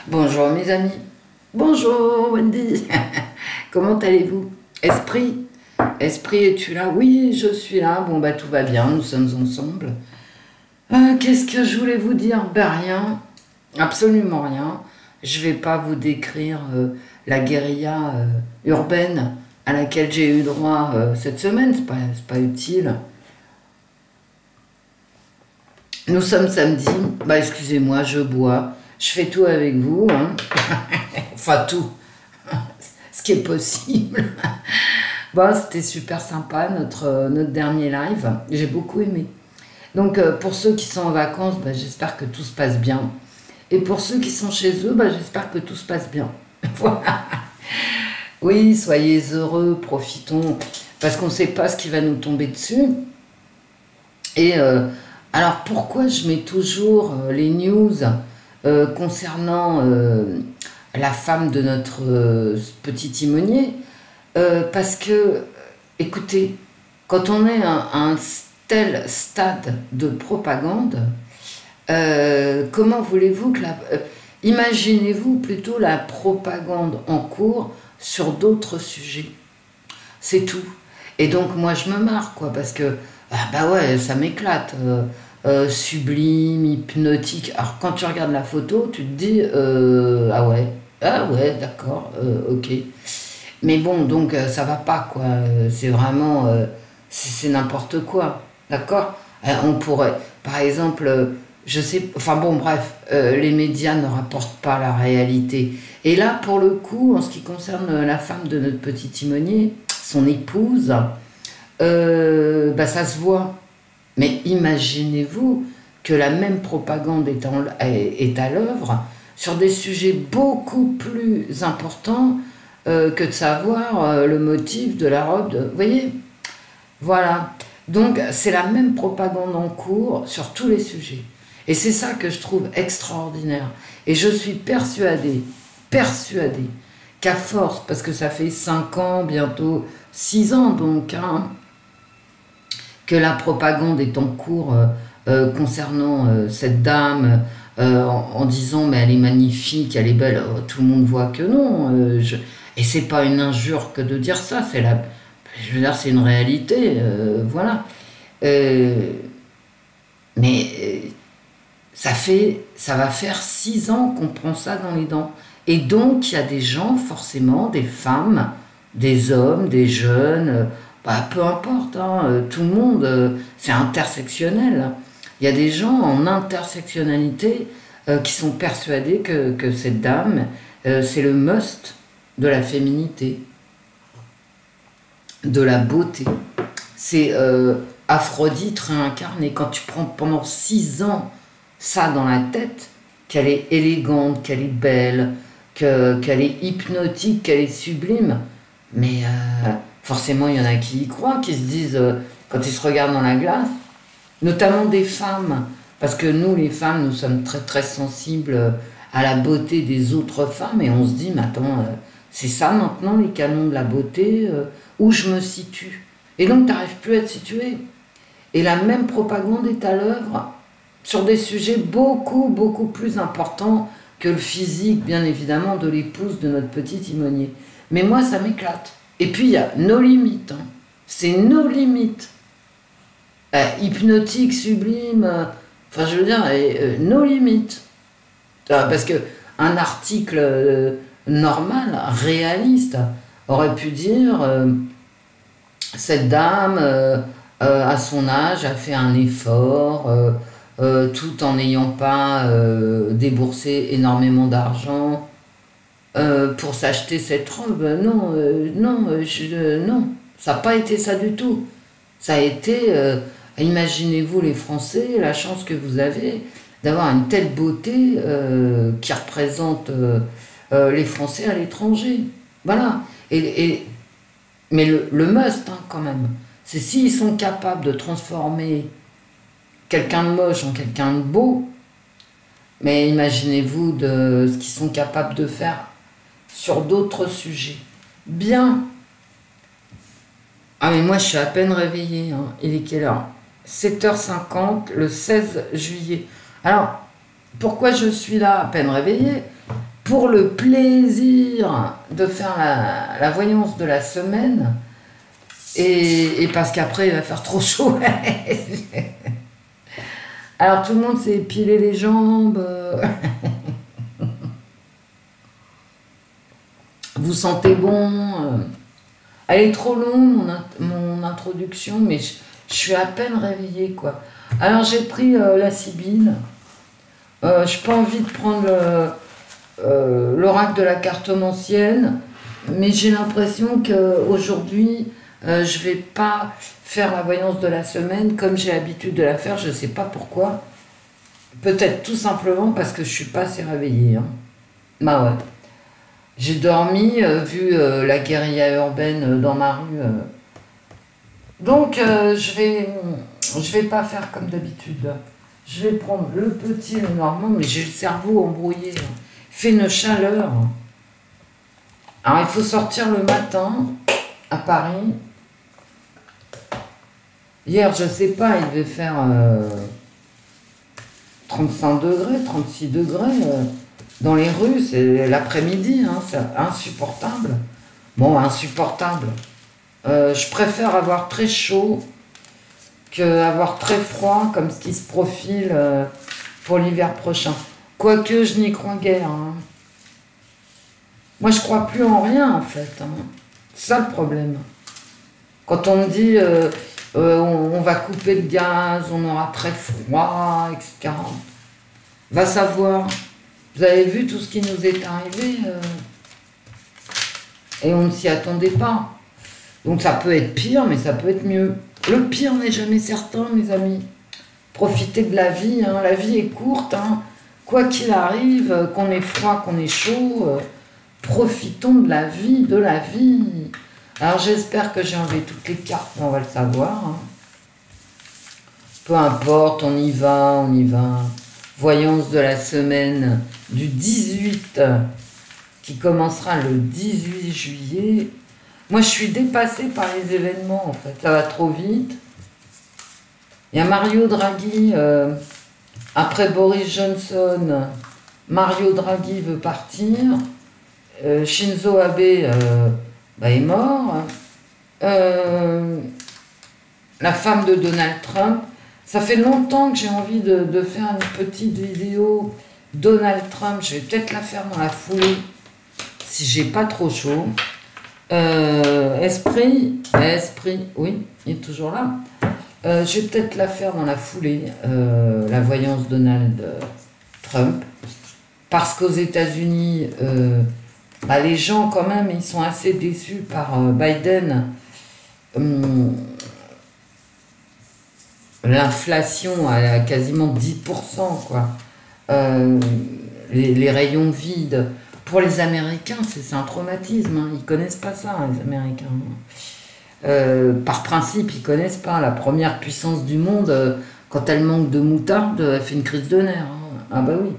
Bonjour mes amis. Bonjour Wendy. Comment allez-vous? Esprit? Esprit, es-tu là? Oui, je suis là. Bon, bah tout va bien, nous sommes ensemble. Qu'est-ce que je voulais vous dire? Ben rien, absolument rien. Je vais pas vous décrire la guérilla urbaine à laquelle j'ai eu droit cette semaine, c'est pas utile. Nous sommes samedi, bah excusez-moi, je bois, je fais tout avec vous, hein. Enfin tout, ce qui est possible. Bon, c'était super sympa notre dernier live, j'ai beaucoup aimé. Donc pour ceux qui sont en vacances, bah, j'espère que tout se passe bien. Et pour ceux qui sont chez eux, bah, j'espère que tout se passe bien. Voilà. Oui, soyez heureux, profitons, parce qu'on ne sait pas ce qui va nous tomber dessus. Et alors pourquoi je mets toujours les news concernant la femme de notre petit timonier? Parce que, écoutez, quand on est à un tel stade de propagande, comment voulez-vous que la... imaginez-vous plutôt la propagande en cours sur d'autres sujets. C'est tout. Et donc moi je me marre, quoi, parce que, ah bah ouais, ça m'éclate. Sublime, hypnotique. Alors quand tu regardes la photo, tu te dis, ah ouais, d'accord, ok. Mais bon, donc ça va pas, quoi. C'est vraiment, c'est n'importe quoi, d'accord? On pourrait, par exemple, je sais, enfin bon, bref, les médias ne rapportent pas la réalité. Et là, pour le coup, en ce qui concerne la femme de notre petit timonier, son épouse, bah ça se voit. Mais imaginez-vous que la même propagande est à l'œuvre sur des sujets beaucoup plus importants que de savoir le motif de la robe. Vous voyez? Voilà. Donc c'est la même propagande en cours sur tous les sujets. Et c'est ça que je trouve extraordinaire. Et je suis persuadée qu'à force, parce que ça fait 5 ans, bientôt 6 ans donc, hein, que la propagande est en cours concernant cette dame, en disant mais elle est magnifique, elle est belle, tout le monde voit que non. Et c'est pas une injure que de dire ça, je veux dire, c'est une réalité, voilà. Mais ça va faire 6 ans qu'on prend ça dans les dents. Et donc, il y a des gens, forcément, des femmes, des hommes, des jeunes, bah, peu importe, hein, tout le monde, c'est intersectionnel. Il y a des gens en intersectionnalité qui sont persuadés que cette dame, c'est le must de la féminité, de la beauté. C'est Aphrodite réincarnée. Quand tu prends pendant 6 ans ça dans la tête, qu'elle est élégante, qu'elle est belle, qu'elle est hypnotique, qu'elle est sublime, mais forcément il y en a qui y croient, qui se disent, quand ils se regardent dans la glace, notamment des femmes, parce que nous les femmes, nous sommes très très sensibles à la beauté des autres femmes, et on se dit, mais attends, c'est ça maintenant les canons de la beauté, où je me situe. Et donc tu n'arrives plus à te situer. Et la même propagande est à l'œuvre sur des sujets beaucoup, beaucoup plus importants que le physique, bien évidemment, de l'épouse de notre petit timonier. Mais moi, ça m'éclate. Et puis, il y a nos limites. Hein. C'est nos limites. Hypnotique, sublime, enfin, je veux dire, nos limites. Parce que un article normal, réaliste, aurait pu dire cette dame, à son âge, a fait un effort, tout en n'ayant pas déboursé énormément d'argent pour s'acheter cette robe. Non, non, ça n'a pas été ça du tout. Ça a été, imaginez-vous les Français, la chance que vous avez d'avoir une telle beauté qui représente les Français à l'étranger. Voilà. Mais le must, hein, quand même, c'est s'ils sont capables de transformer quelqu'un de moche en quelqu'un de beau, mais imaginez-vous de ce qu'ils sont capables de faire sur d'autres sujets. Bien. Ah mais moi je suis à peine réveillée, hein. Il est quelle heure? 7h50, le 16 juillet. Alors, pourquoi je suis là à peine réveillée? pour le plaisir de faire la voyance de la semaine, et parce qu'après il va faire trop chaud. Alors tout le monde s'est épilé les jambes. Vous sentez bon. Elle est trop longue, mon introduction, mais je suis à peine réveillée, quoi. Alors j'ai pris la Sibylle. Je n'ai pas envie de prendre l'oracle de la cartomancienne, mais j'ai l'impression qu'aujourd'hui, je vais pas faire la voyance de la semaine comme j'ai l'habitude de la faire, je sais pas pourquoi. Peut-être tout simplement parce que je suis pas assez réveillée. Hein. Bah ouais. J'ai dormi, vu la guérilla urbaine dans ma rue. Donc je vais pas faire comme d'habitude. Je vais prendre le petit, le normal, mais j'ai le cerveau embrouillé. Il fait une chaleur. Alors il faut sortir le matin à Paris. Hier, je sais pas, il devait faire 35 degrés, 36 degrés dans les rues, c'est l'après-midi, hein, c'est insupportable. Bon, insupportable. Je préfère avoir très chaud qu'avoir très froid, comme ce qui se profile pour l'hiver prochain. Quoique, je n'y crois guère. Hein. Moi, je crois plus en rien, en fait. Hein. C'est ça le problème. Quand on me dit... on va couper le gaz, on aura très froid, etc. Va savoir. Vous avez vu tout ce qui nous est arrivé et on ne s'y attendait pas. Donc ça peut être pire, mais ça peut être mieux. Le pire n'est jamais certain, mes amis. Profitez de la vie, hein. La vie est courte. Hein. Quoi qu'il arrive, qu'on ait froid, qu'on ait chaud, profitons de la vie, de la vie. Alors j'espère que j'ai enlevé toutes les cartes, on va le savoir. Hein. Peu importe, on y va, on y va. Voyance de la semaine du 18, qui commencera le 18 juillet. Moi je suis dépassée par les événements en fait, ça va trop vite. Il y a Mario Draghi, après Boris Johnson, Mario Draghi veut partir. Shinzo Abe... est mort. La femme de Donald Trump. Ça fait longtemps que j'ai envie de faire une petite vidéo Donald Trump. Je vais peut-être la faire dans la foulée si j'ai pas trop chaud. Esprit, oui, il est toujours là. Je vais peut-être la faire dans la foulée, la voyance Donald Trump. Parce qu'aux États-Unis... les gens, quand même, ils sont assez déçus par Biden. L'inflation à quasiment 10%, quoi. Les rayons vides. Pour les Américains, c'est un traumatisme. Hein. Ils ne connaissent pas ça, les Américains. Par principe, ils ne connaissent pas. La première puissance du monde, quand elle manque de moutarde, elle fait une crise de nerfs. Hein. Ah bah oui.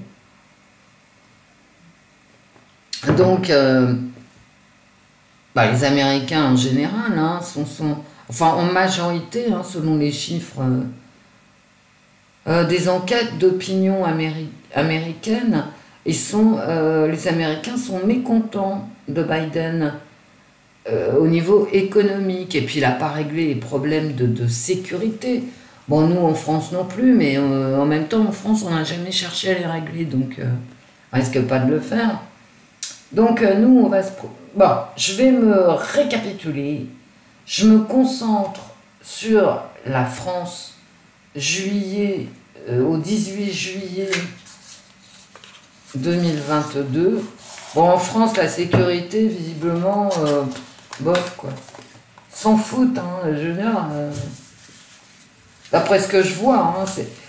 Donc, les Américains en général, hein, en majorité, hein, selon les chiffres des enquêtes d'opinion américaines, les Américains sont mécontents de Biden au niveau économique. Et puis, il n'a pas réglé les problèmes de sécurité. Bon, nous, en France non plus, mais en même temps, en France, on n'a jamais cherché à les régler, donc on risque pas de le faire. Donc, nous, on va se... Bon, je vais me récapituler. Je me concentre sur la France, juillet, au 18 juillet 2022. Bon, en France, la sécurité, visiblement, bof, quoi. S'en foutent, hein, je veux dire... d'après ce que je vois, hein,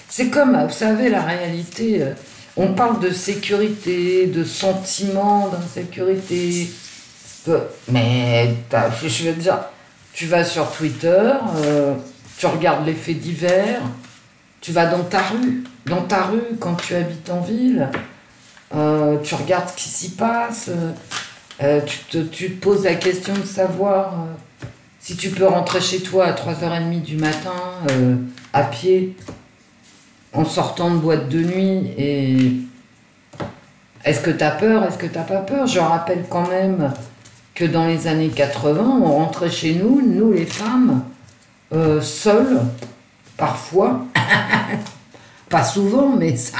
c'est comme, vous savez, la réalité... on parle de sécurité, de sentiment d'insécurité. Mais je veux dire, tu vas sur Twitter, tu regardes les faits divers, tu vas dans ta rue quand tu habites en ville, tu regardes ce qui s'y passe, tu te poses la question de savoir si tu peux rentrer chez toi à 3h30 du matin à pied, en sortant de boîte de nuit Est-ce que t'as peur? Est-ce que t'as pas peur? Je rappelle quand même que dans les années 80, on rentrait chez nous, nous les femmes, seules, parfois, pas souvent, mais ça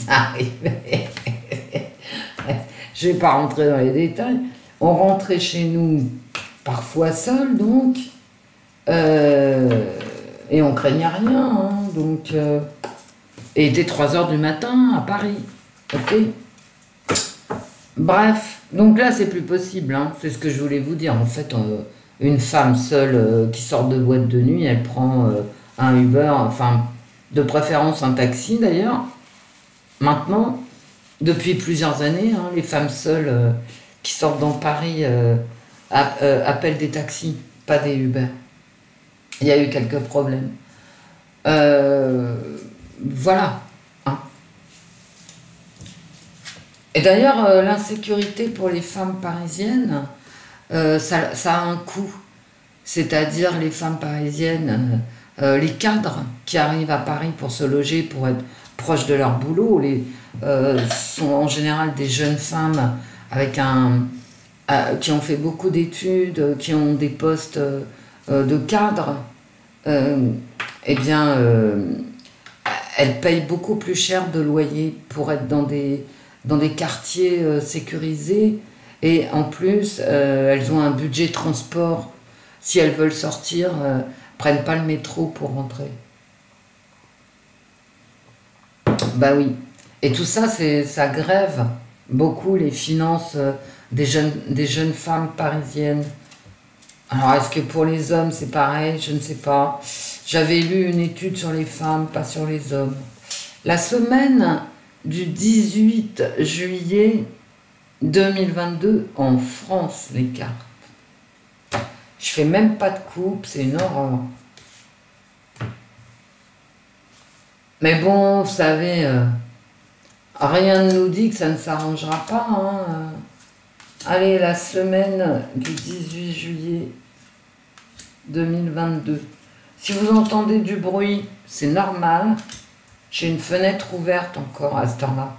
arrivait. Je vais pas rentrer dans les détails. On rentrait chez nous parfois seuls, donc, et on craignait rien, hein, donc, et il était 3 heures du matin à Paris, ok. Bref, donc là c'est plus possible, hein, c'est ce que je voulais vous dire. En fait, une femme seule qui sort de boîte de nuit, elle prend un Uber, enfin, de préférence un taxi d'ailleurs. Maintenant, depuis plusieurs années, hein, les femmes seules qui sortent dans Paris appellent des taxis, pas des Uber. Il y a eu quelques problèmes. Voilà. Hein. Et d'ailleurs, l'insécurité pour les femmes parisiennes, ça a un coût. C'est-à-dire les femmes parisiennes, les cadres qui arrivent à Paris pour se loger, pour être proches de leur boulot, sont en général des jeunes femmes avec qui ont fait beaucoup d'études, qui ont des postes de cadre. Eh bien, elles payent beaucoup plus cher de loyer pour être dans des quartiers sécurisés. Et en plus, elles ont un budget transport. Si elles veulent sortir, prennent pas le métro pour rentrer. Bah oui. Et tout ça, ça grève beaucoup les finances des jeunes femmes parisiennes. Alors, est-ce que pour les hommes, c'est pareil? Je ne sais pas. J'avais lu une étude sur les femmes, pas sur les hommes. La semaine du 18 juillet 2022 en France, les cartes. Je fais même pas de coupe, c'est une horreur. Mais bon, vous savez, rien ne nous dit que ça ne s'arrangera pas. Hein. Allez, la semaine du 18 juillet 2022. Si vous entendez du bruit, c'est normal. J'ai une fenêtre ouverte encore à cette heure-là.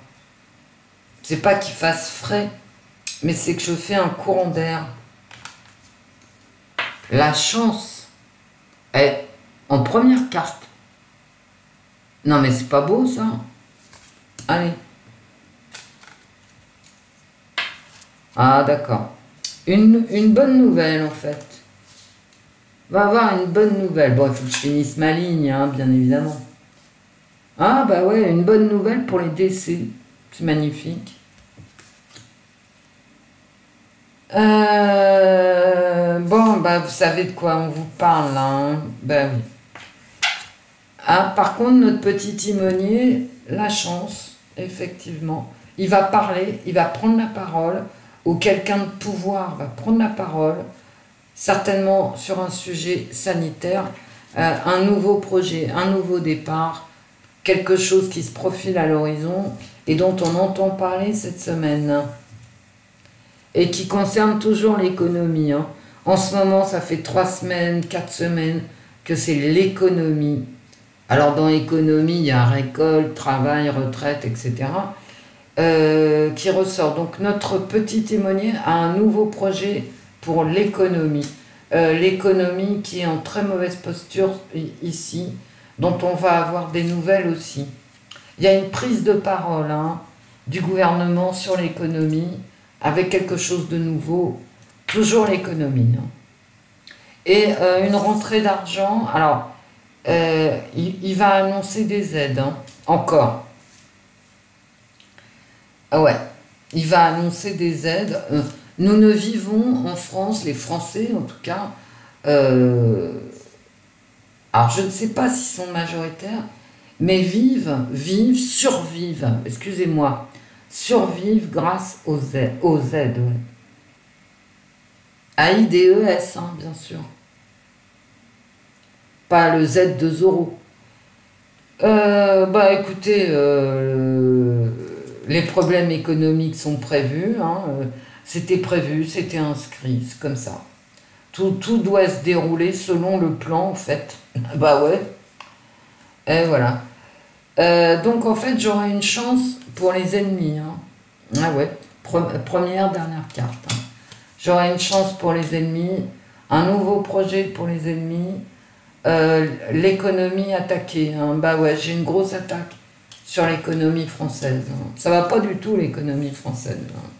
C'est pas qu'il fasse frais, mais c'est que je fais un courant d'air. La chance est en première carte. Non mais c'est pas beau ça. Allez. Ah d'accord. Une bonne nouvelle en fait. On va avoir une bonne nouvelle. Bon, il faut que je finisse ma ligne, hein, bien évidemment. Ah bah ouais, une bonne nouvelle pour les décès. C'est magnifique. Bon, bah vous savez de quoi on vous parle là. Hein. Ben oui. Ah, par contre, notre petit timonier, la chance, effectivement, il va parler, il va prendre la parole, ou quelqu'un de pouvoir va prendre la parole, certainement sur un sujet sanitaire, un nouveau projet, un nouveau départ, quelque chose qui se profile à l'horizon et dont on entend parler cette semaine. Et qui concerne toujours l'économie. Hein. En ce moment, ça fait 3 semaines, 4 semaines que c'est l'économie. Alors dans l'économie, il y a récolte, travail, retraite, etc. Qui ressort. Donc notre petit témoigné a un nouveau projet pour l'économie. L'économie qui est en très mauvaise posture ici, dont on va avoir des nouvelles aussi. Il y a une prise de parole hein, du gouvernement sur l'économie, avec quelque chose de nouveau, toujours l'économie. Hein. Et une rentrée d'argent, alors, il va annoncer des aides, hein, encore. Ah ouais, il va annoncer des aides. Nous ne vivons en France, les Français en tout cas, alors je ne sais pas s'ils sont majoritaires, mais survivent, excusez-moi, survivent grâce aux aides. Ouais. AIDS, hein, bien sûr. Pas le Z de Zorro. Bah écoutez, les problèmes économiques sont prévus. Hein, c'était prévu, c'était inscrit, c'est comme ça. Tout doit se dérouler selon le plan, en fait. Bah ouais. Et voilà. Donc en fait, j'aurai une chance pour les ennemis. Hein. Ah ouais, première, dernière carte. Hein. J'aurai une chance pour les ennemis, un nouveau projet pour les ennemis, l'économie attaquée. Hein. Bah ouais, j'ai une grosse attaque sur l'économie française. Hein. Ça va pas du tout l'économie française. Hein.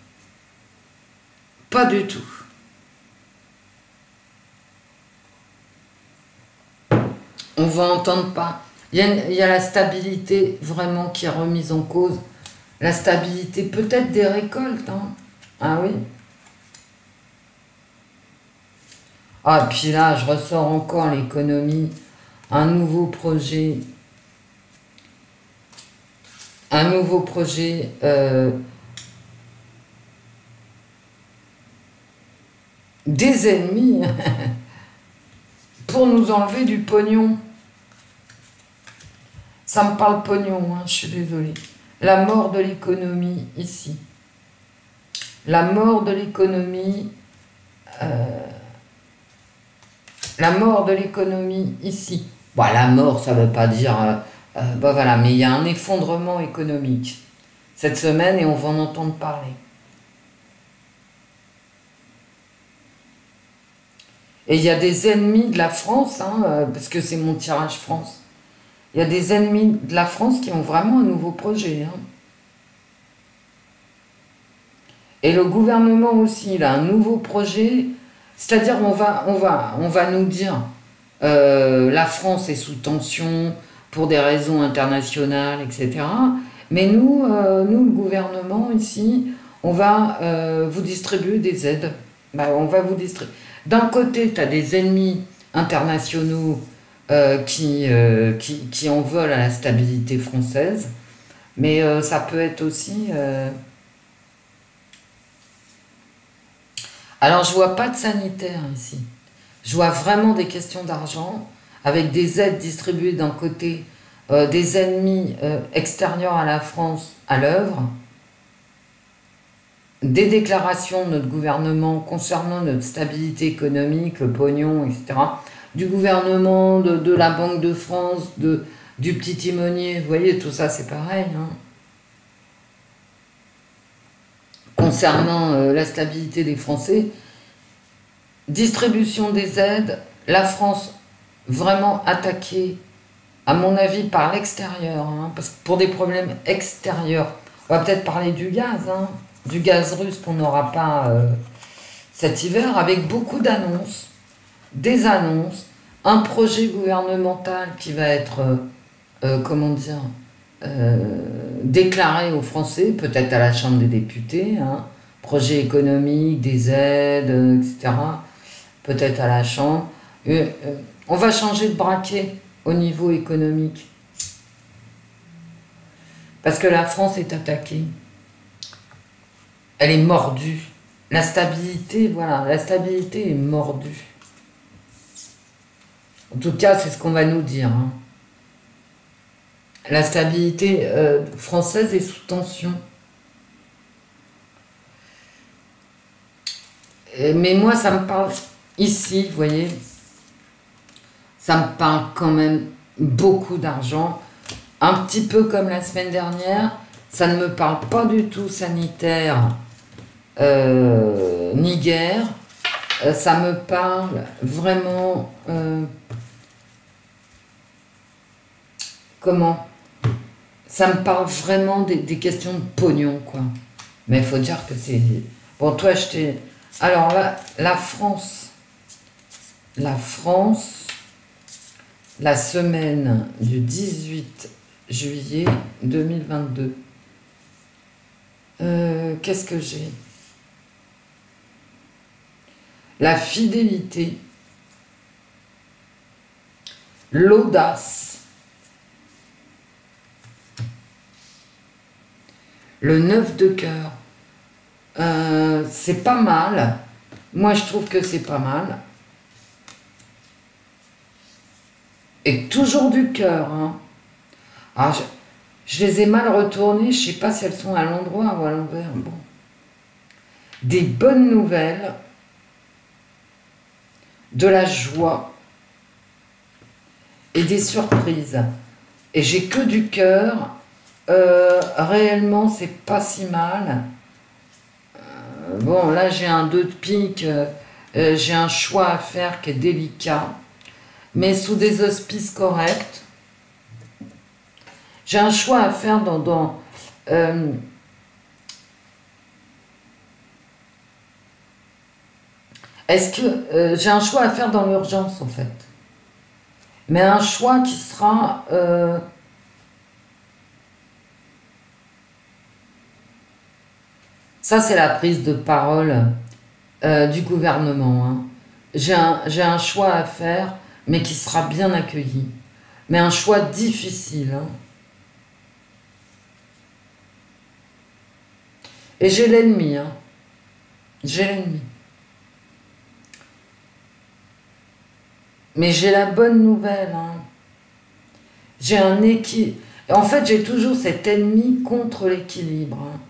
Pas du tout. On va entendre pas. Il y a la stabilité vraiment qui est remise en cause. La stabilité peut-être des récoltes. Hein. Ah oui. Ah, puis là, je ressors encore l'économie. Un nouveau projet. Un nouveau projet. Des ennemis. Pour nous enlever du pognon. Ça me parle pognon, hein, je suis désolée. La mort de l'économie, ici. La mort de l'économie... la mort de l'économie, ici. Bon, la mort, ça ne veut pas dire... bah voilà, mais il y a un effondrement économique cette semaine et on va en entendre parler. Et il y a des ennemis de la France, hein, parce que c'est mon tirage France. Il y a des ennemis de la France qui ont vraiment un nouveau projet. Hein. Et le gouvernement aussi, il a un nouveau projet. C'est-à-dire, on va nous dire la France est sous tension pour des raisons internationales, etc. Mais nous, le gouvernement ici, on va vous distribuer des aides. Bah, on va vous distribuer. D'un côté, tu as des ennemis internationaux qui en veulent à la stabilité française, mais ça peut être aussi... Alors, je vois pas de sanitaire ici. Je vois vraiment des questions d'argent, avec des aides distribuées d'un côté, des ennemis extérieurs à la France à l'œuvre, des déclarations de notre gouvernement concernant notre stabilité économique, le pognon, etc., du gouvernement, de la Banque de France, du petit timonier, vous voyez, tout ça c'est pareil. Hein. Concernant la stabilité des Français, distribution des aides, la France vraiment attaquée, à mon avis, par l'extérieur, hein, parce que pour des problèmes extérieurs, on va peut-être parler du gaz russe qu'on n'aura pas cet hiver, avec beaucoup d'annonces, des annonces, un projet gouvernemental qui va être, comment dire, déclaré aux Français, peut-être à la Chambre des députés, hein, projet économique, des aides, etc., peut-être à la Chambre. On va changer de braquet au niveau économique. Parce que la France est attaquée. Elle est mordue. La stabilité, voilà, la stabilité est mordue. En tout cas, c'est ce qu'on va nous dire. Hein. La stabilité française est sous tension. Mais moi, ça me parle ici, vous voyez, ça me parle quand même beaucoup d'argent. Un petit peu comme la semaine dernière, ça ne me parle pas du tout sanitaire ni guerre. Ça me parle vraiment... comment? Ça me parle vraiment des questions de pognon, quoi. Mais il faut dire que c'est... Bon, toi, je t'ai... Alors là, la France, la semaine du 18 juillet 2022. Qu'est-ce que j'ai? La fidélité, l'audace, le 9 de cœur. C'est pas mal. Moi, je trouve que c'est pas mal. Et toujours du cœur. Hein. Alors, je les ai mal retournées. Je sais pas si elles sont à l'endroit ou à l'envers. Bon. Des bonnes nouvelles. De la joie. Et des surprises. Et j'ai que du cœur. Réellement, c'est pas si mal. bon, là j'ai un 2 de pique, j'ai un choix à faire qui est délicat, mais sous des auspices corrects. J'ai un choix à faire est-ce que j'ai un choix à faire dans l'urgence en fait, mais un choix qui sera ça c'est la prise de parole du gouvernement, hein. J'ai un choix à faire, mais qui sera bien accueilli, mais un choix difficile, hein. Et j'ai l'ennemi, hein. J'ai l'ennemi. Mais j'ai la bonne nouvelle, hein. J'ai un équilibre. En fait, j'ai toujours cet ennemi contre l'équilibre, hein.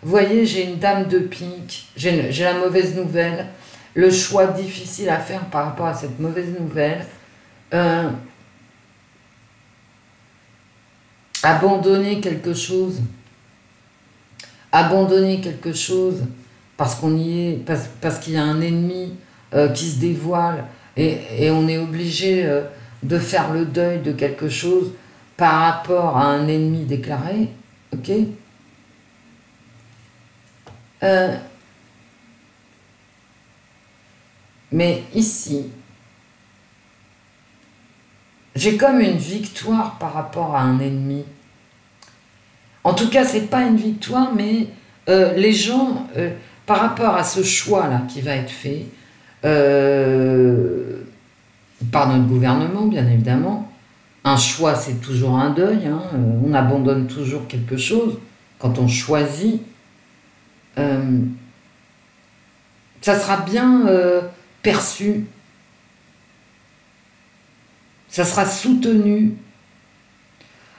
Vous voyez, j'ai une dame de pique, j'ai la mauvaise nouvelle, le choix difficile à faire par rapport à cette mauvaise nouvelle. Abandonner quelque chose parce qu'on y est, parce qu'il y a un ennemi qui se dévoile et on est obligé de faire le deuil de quelque chose par rapport à un ennemi déclaré, ok? Mais ici, j'ai comme une victoire par rapport à un ennemi. En tout cas, c'est pas une victoire, mais les gens, par rapport à ce choix-là qui va être fait, par notre gouvernement, bien évidemment, un choix, c'est toujours un deuil, hein, on abandonne toujours quelque chose quand on choisit. Ça sera bien perçu, ça sera soutenu.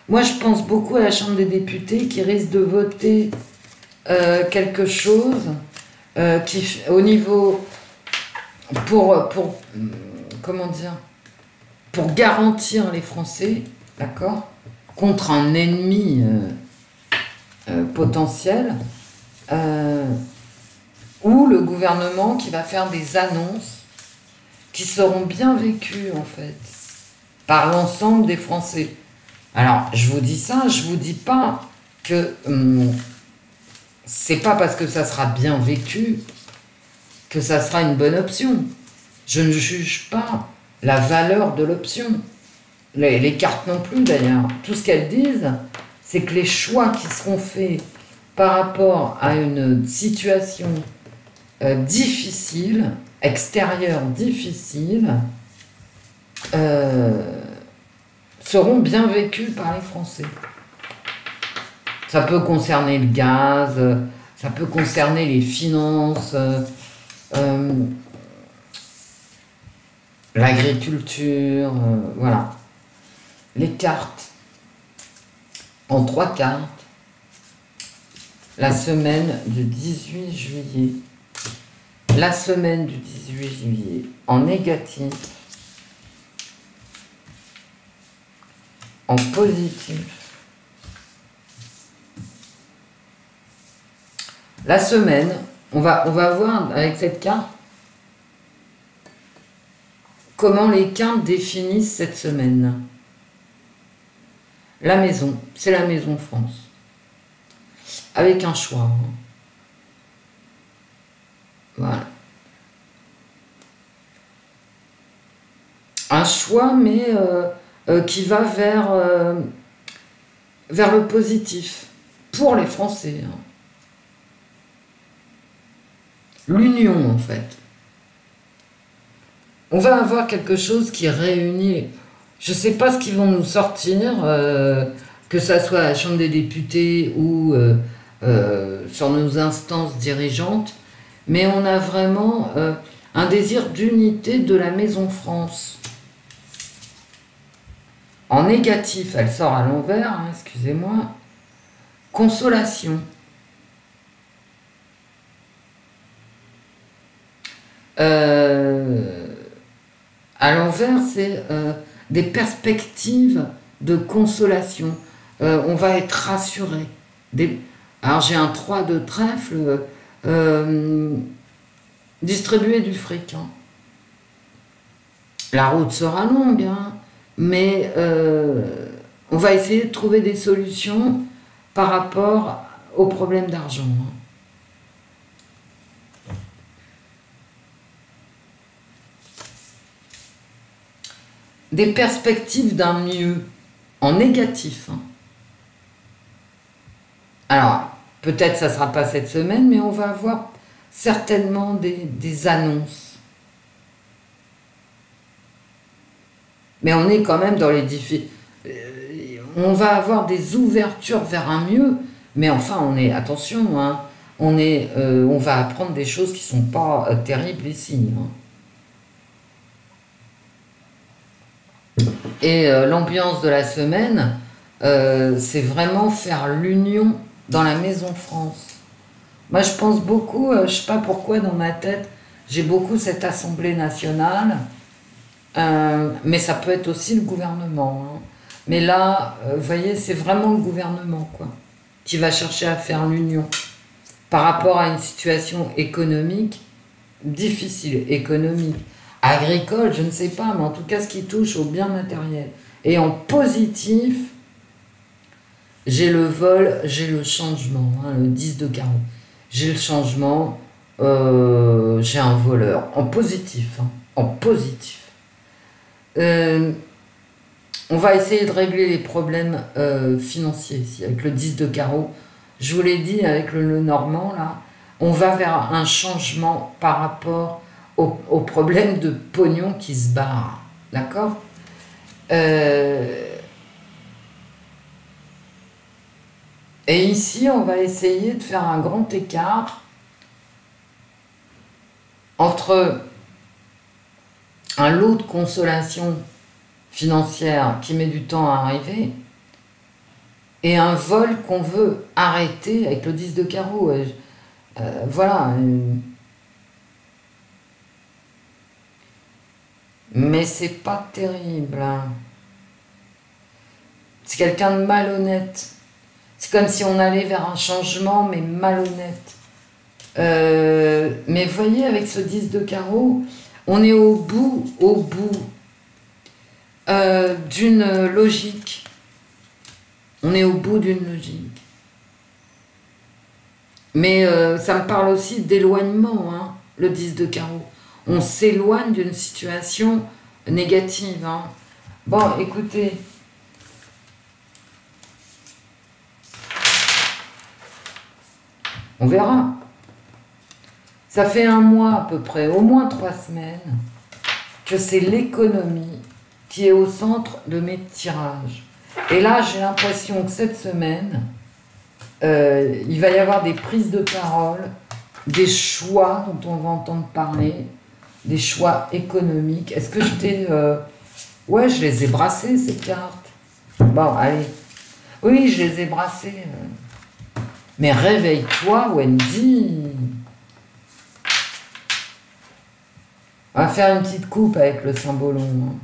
Moi, je pense beaucoup à la Chambre des députés qui risque de voter quelque chose qui, au niveau, pour comment dire, pour garantir les Français, d'accord, contre un ennemi potentiel, ou le gouvernement qui va faire des annonces qui seront bien vécues, en fait, par l'ensemble des Français. Alors, je vous dis ça, je vous dis pas que c'est pas parce que ça sera bien vécu que ça sera une bonne option. Je ne juge pas la valeur de l'option. Les cartes non plus, d'ailleurs. Tout ce qu'elles disent, c'est que les choix qui seront faits par rapport à une situation difficile, extérieure difficile, seront bien vécus par les Français. Ça peut concerner le gaz, ça peut concerner les finances, l'agriculture, voilà. Les cartes, en 3 cartes, la semaine du 18 juillet, la semaine du 18 juillet, en négatif, en positif, la semaine, on va voir avec cette carte comment les cartes définissent cette semaine. La maison, c'est la maison France. Avec un choix. Hein. Voilà. Un choix, mais qui va vers le positif, pour les Français. Hein. L'union, en fait. On va avoir quelque chose qui réunit... Je ne sais pas ce qu'ils vont nous sortir, que ça soit à la Chambre des députés ou sur nos instances dirigeantes, mais on a vraiment un désir d'unité de la Maison France. En négatif, elle sort à l'envers, hein, excusez-moi. Consolation. À l'envers, c'est des perspectives de consolation. On va être rassuré. Alors j'ai un 3 de trèfle, distribuer du fric. Hein. La route sera longue, hein, mais on va essayer de trouver des solutions par rapport aux problèmes d'argent. Hein. Des perspectives d'un mieux, en négatif. Hein. Alors, peut-être ça ne sera pas cette semaine, mais on va avoir certainement des annonces. Mais on est quand même dans les difficultés. On va avoir des ouvertures vers un mieux, mais enfin, attention, hein, on va apprendre des choses qui ne sont pas terribles ici. Hein. Et l'ambiance de la semaine, c'est vraiment faire l'union dans la Maison France. Moi, je pense beaucoup, je ne sais pas pourquoi dans ma tête, j'ai beaucoup cette Assemblée nationale, mais ça peut être aussi le gouvernement. Hein. Mais là, vous voyez, c'est vraiment le gouvernement quoi, qui va chercher à faire l'union par rapport à une situation économique difficile, économique. Agricole, je ne sais pas, mais en tout cas, ce qui touche au bien matériel. Et en positif, j'ai le vol, j'ai le changement, hein, le 10 de carreau. J'ai le changement, j'ai un voleur. En positif, hein, en positif. On va essayer de régler les problèmes financiers ici, avec le 10 de carreau. Je vous l'ai dit, avec le Normand, là, on va vers un changement par rapport au problème de pognon qui se barre, d'accord Et ici, on va essayer de faire un grand écart entre un lot de consolation financière qui met du temps à arriver et un vol qu'on veut arrêter avec le 10 de carreau. Voilà. Mais c'est pas terrible. Hein. C'est quelqu'un de malhonnête. C'est comme si on allait vers un changement, mais malhonnête. Mais voyez, avec ce 10 de carreau, on est au bout d'une logique. On est au bout d'une logique. Mais ça me parle aussi d'éloignement, hein, le 10 de carreau. On s'éloigne d'une situation négative. Hein. Bon, écoutez. On verra. Ça fait un mois à peu près, au moins 3 semaines, que c'est l'économie qui est au centre de mes tirages. Et là, j'ai l'impression que cette semaine, il va y avoir des prises de parole, des choix dont on va entendre parler, des choix économiques. Est-ce que je t'ai... Ouais, je les ai brassées, ces cartes. Bon, allez. Oui, je les ai brassées. Mais réveille-toi, Wendy. On va faire une petite coupe avec le cymbolon.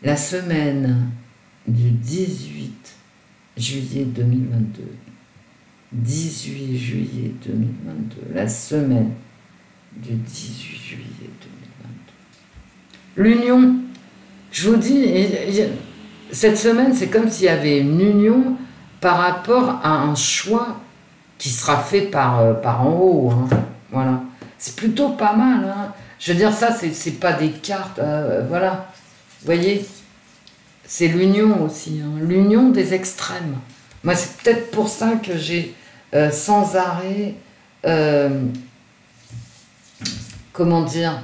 La semaine du 18 juillet 2022. 18 juillet 2022. La semaine du 18 juillet 2022. L'union, je vous dis, cette semaine, c'est comme s'il y avait une union par rapport à un choix qui sera fait par en haut. Hein. Voilà. C'est plutôt pas mal. Hein. Je veux dire, ça, c'est pas des cartes. Voilà. Vous voyez, c'est l'union aussi. Hein. L'union des extrêmes. Moi, c'est peut-être pour ça que j'ai sans arrêt... comment dire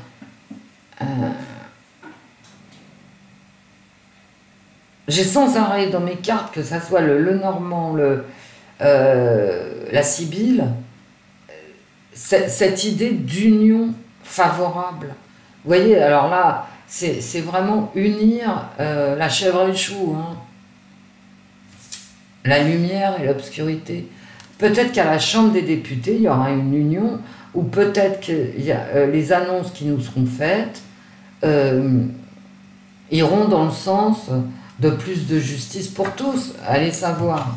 j'ai sans arrêt dans mes cartes, que ça soit le Normand, la Sibylle, cette idée d'union favorable. Vous voyez, alors là, c'est vraiment unir la chèvre et le chou, hein. La lumière et l'obscurité. Peut-être qu'à la Chambre des députés, il y aura une union, ou peut-être que les annonces qui nous seront faites iront dans le sens de plus de justice pour tous, allez savoir.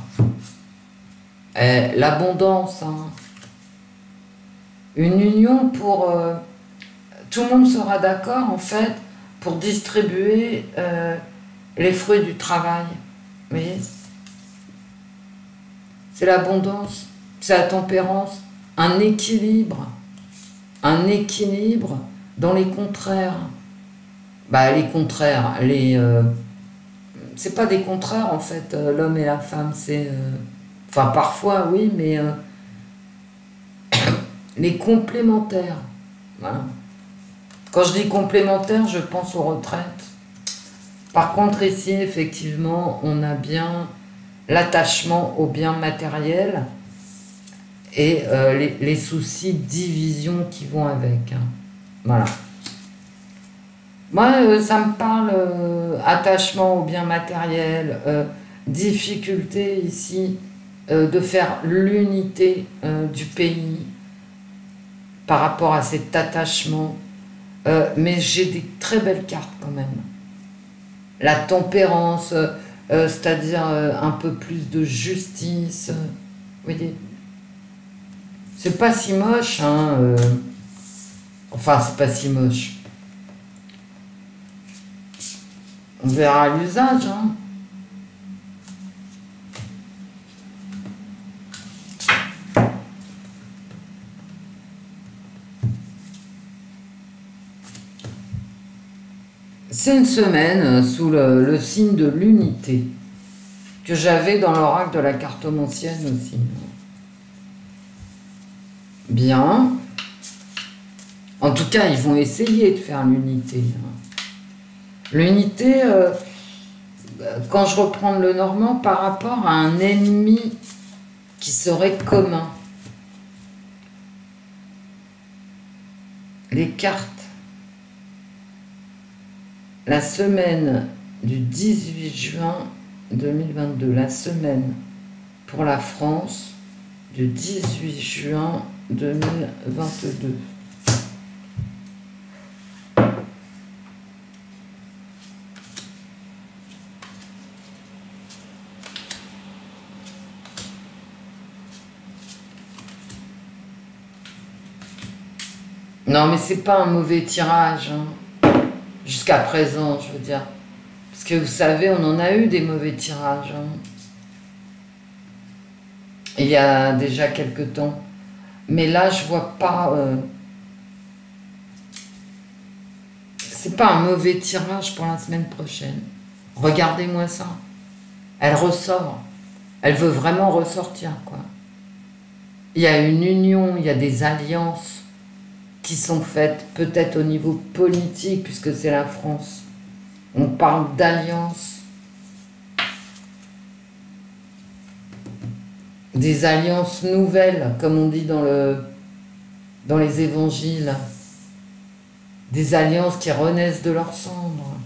L'abondance, hein. Une union pour... tout le monde sera d'accord, en fait, pour distribuer les fruits du travail. Vous voyez? C'est l'abondance, c'est la tempérance, un équilibre dans les contraires. Bah, les contraires, c'est pas des contraires, en fait, l'homme et la femme, c'est... Enfin, parfois, oui, mais... les complémentaires. Voilà. Quand je dis complémentaires, je pense aux retraites. Par contre, ici, effectivement, on a bien l'attachement aux biens matériels et les soucis de division qui vont avec. Hein. Voilà. Moi, ça me parle attachement aux biens matériels, difficulté ici de faire l'unité du pays par rapport à cet attachement. Mais j'ai des très belles cartes quand même. La tempérance, c'est-à-dire un peu plus de justice. Vous voyez, c'est pas si moche, hein. Enfin, c'est pas si moche. On verra l'usage, hein. C'est une semaine sous le signe de l'unité que j'avais dans l'oracle de la cartomancienne aussi. Bien. En tout cas, ils vont essayer de faire l'unité. L'unité, quand je reprends le normand, par rapport à un ennemi qui serait commun. Les cartes. La semaine du 18 juin 2022, la semaine pour la France du 18 juin 2022. Non, mais c'est pas un mauvais tirage, hein. Jusqu'à présent, je veux dire. Parce que vous savez, on en a eu des mauvais tirages. Hein. Il y a déjà quelques temps. Mais là, je vois pas... c'est pas un mauvais tirage pour la semaine prochaine. Regardez-moi ça. Elle ressort. Elle veut vraiment ressortir, quoi. Il y a une union, il y a des alliances qui sont faites peut-être au niveau politique, puisque c'est la France. On parle d'alliances. Des alliances nouvelles, comme on dit dans les évangiles. Des alliances qui renaissent de leurs cendres.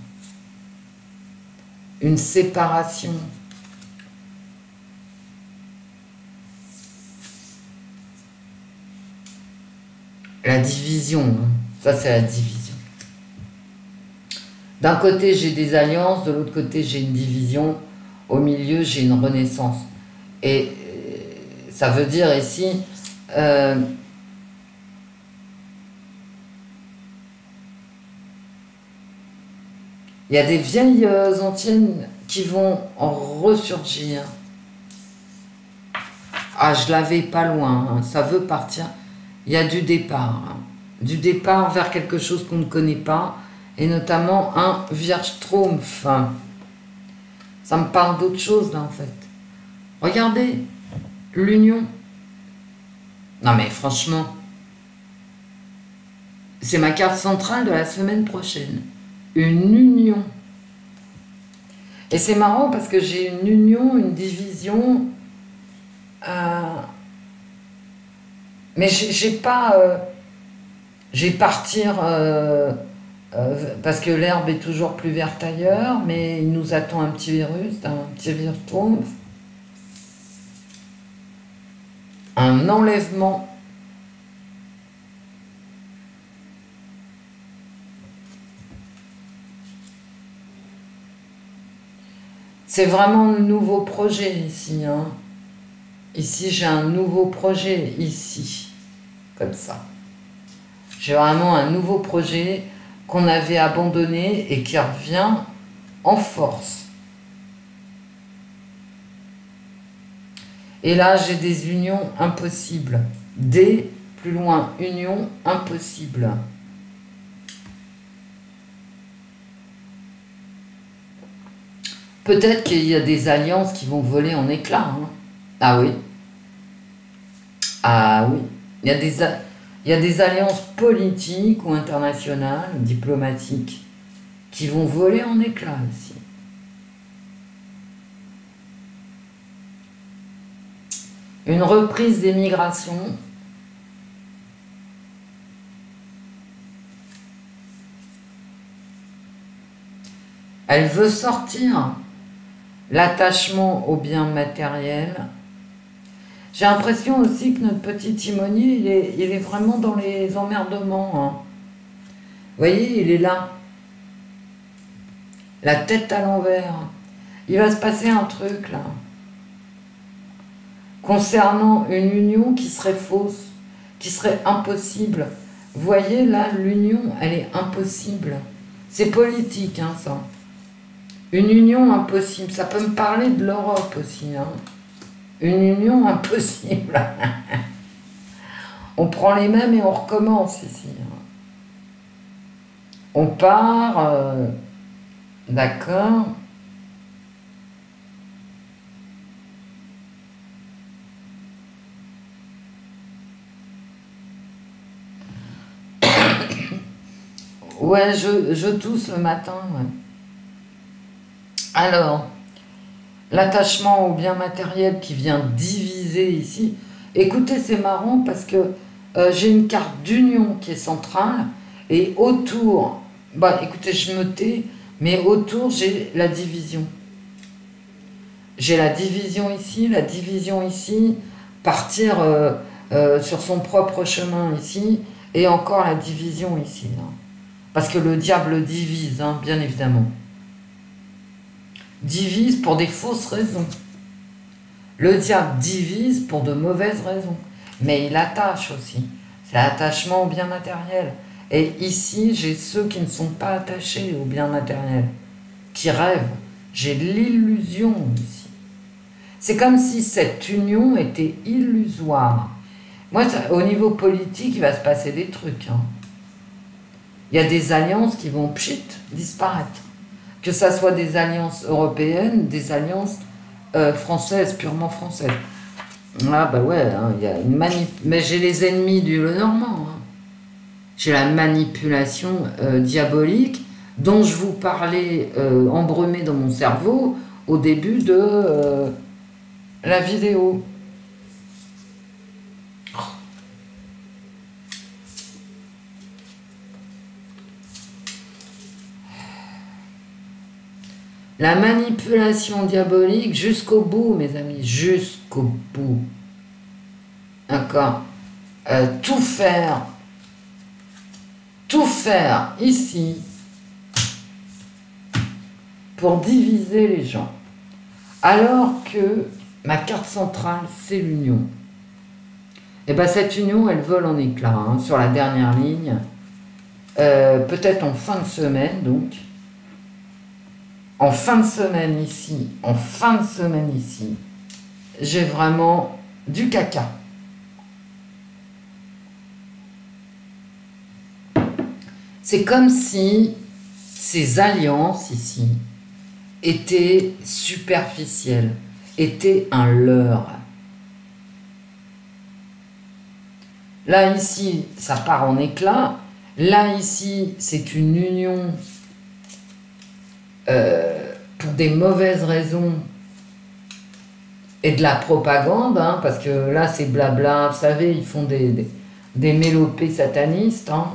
Une séparation. La division, hein. Ça c'est la division. D'un côté j'ai des alliances, de l'autre côté j'ai une division, au milieu j'ai une renaissance. Et ça veut dire ici, il y a des vieilles anciennes qui vont en ressurgir. Ah, je l'avais pas loin, hein. Ça veut partir. Il y a du départ. Hein. Du départ vers quelque chose qu'on ne connaît pas, et notamment un Vierge-Triomphe. Ça me parle d'autre chose, là, en fait. Regardez, l'union. Non, mais franchement, c'est ma carte centrale de la semaine prochaine. Une union. Et c'est marrant parce que j'ai une union, une division... mais j'ai pas... j'ai partir... parce que l'herbe est toujours plus verte ailleurs, mais il nous attend un petit virus, un petit virus, un enlèvement. C'est vraiment un nouveau projet ici, hein. Ici, j'ai un nouveau projet, ici, comme ça. J'ai vraiment un nouveau projet qu'on avait abandonné et qui revient en force. Et là, j'ai des unions impossibles. Des, plus loin, unions impossibles. Peut-être qu'il y a des alliances qui vont voler en éclats. Hein. Ah oui. Ah oui. Il y a des alliances politiques ou internationales, diplomatiques, qui vont voler en éclats ici. Une reprise des migrations. Elle veut sortir l'attachement aux biens matériels. J'ai l'impression aussi que notre petit timonier, il est vraiment dans les emmerdements. Hein. Vous voyez, il est là. La tête à l'envers. Il va se passer un truc là. Concernant une union qui serait fausse, qui serait impossible. Vous voyez là, l'union, elle est impossible. C'est politique, hein, ça. Une union impossible. Ça peut me parler de l'Europe aussi. Hein. Une union impossible. On prend les mêmes et on recommence ici. Hein. On part... D'accord. Ouais, je tousse le matin. Ouais. Alors, l'attachement au bien matériel qui vient diviser ici. Écoutez, c'est marrant parce que j'ai une carte d'union qui est centrale et autour, bah écoutez, je me tais, mais autour, j'ai la division. J'ai la division ici, partir sur son propre chemin ici, et encore la division ici. Hein. Parce que le diable divise, hein, bien évidemment. Divise pour des fausses raisons. Le diable divise pour de mauvaises raisons. Mais il attache aussi. C'est l'attachement au bien matériel. Et ici, j'ai ceux qui ne sont pas attachés au bien matériel, qui rêvent. J'ai l'illusion ici. C'est comme si cette union était illusoire. Moi, ça, au niveau politique, il va se passer des trucs. Hein. Il y a des alliances qui vont pchit, disparaître. Que ça soit des alliances européennes, des alliances françaises, purement françaises. Ah bah ouais, hein, il y a une mais j'ai les ennemis du Lenormand. Hein. J'ai la manipulation diabolique dont je vous parlais embrumé dans mon cerveau au début de la vidéo. La manipulation diabolique jusqu'au bout, mes amis, jusqu'au bout. D'accord. Tout faire ici pour diviser les gens. Alors que ma carte centrale, c'est l'union. Et bien cette union, elle vole en éclats hein, sur la dernière ligne. Peut-être en fin de semaine, donc. En fin de semaine ici, j'ai vraiment du caca. C'est comme si ces alliances ici étaient superficielles, étaient un leurre. Là, ici, ça part en éclats. Là, ici, c'est une union pour des mauvaises raisons et de la propagande, hein, parce que là, c'est blabla. Vous savez, ils font des mélopées satanistes. Hein.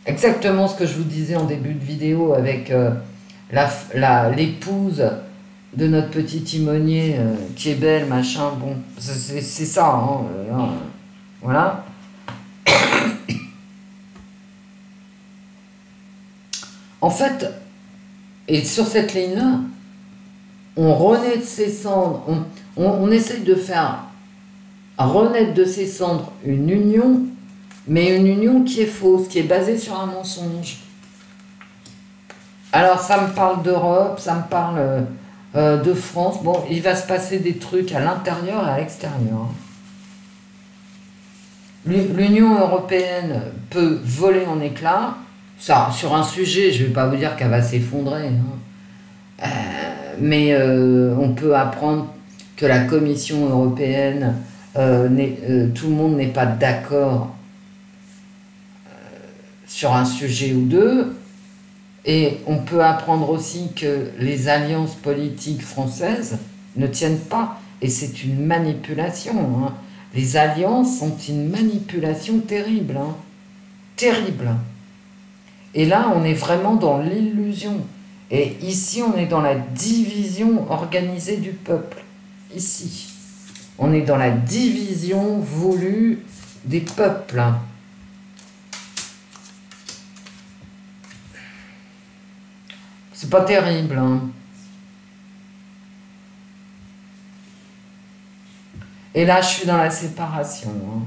Exactement ce que je vous disais en début de vidéo avec l'épouse de notre petit timonier qui est belle, machin. Bon, c'est ça. Hein, voilà. En fait, et sur cette ligne-là, on renaît de ses cendres, on essaye de faire renaître de ses cendres une union, mais une union qui est fausse, qui est basée sur un mensonge. Alors ça me parle d'Europe, ça me parle de France. Bon, il va se passer des trucs à l'intérieur et à l'extérieur. L'Union européenne peut voler en éclats. Ça, sur un sujet, je ne vais pas vous dire qu'elle va s'effondrer, hein. Mais on peut apprendre que la Commission européenne, tout le monde n'est pas d'accord sur un sujet ou deux. Et on peut apprendre aussi que les alliances politiques françaises ne tiennent pas. Et c'est une manipulation, hein. Les alliances sont une manipulation terrible, hein. Terrible. Et là, on est vraiment dans l'illusion. Et ici, on est dans la division organisée du peuple. Ici. On est dans la division voulue des peuples. C'est pas terrible, hein. Et là, je suis dans la séparation, hein.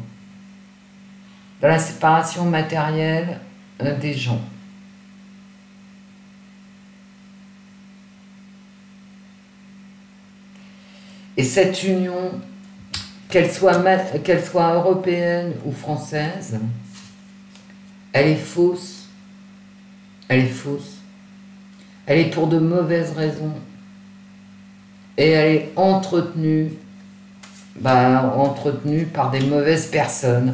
Dans la séparation matérielle des gens. Et cette union, qu'elle soit européenne ou française, elle est fausse. Elle est fausse. Elle est pour de mauvaises raisons. Et elle est entretenue, entretenue par des mauvaises personnes.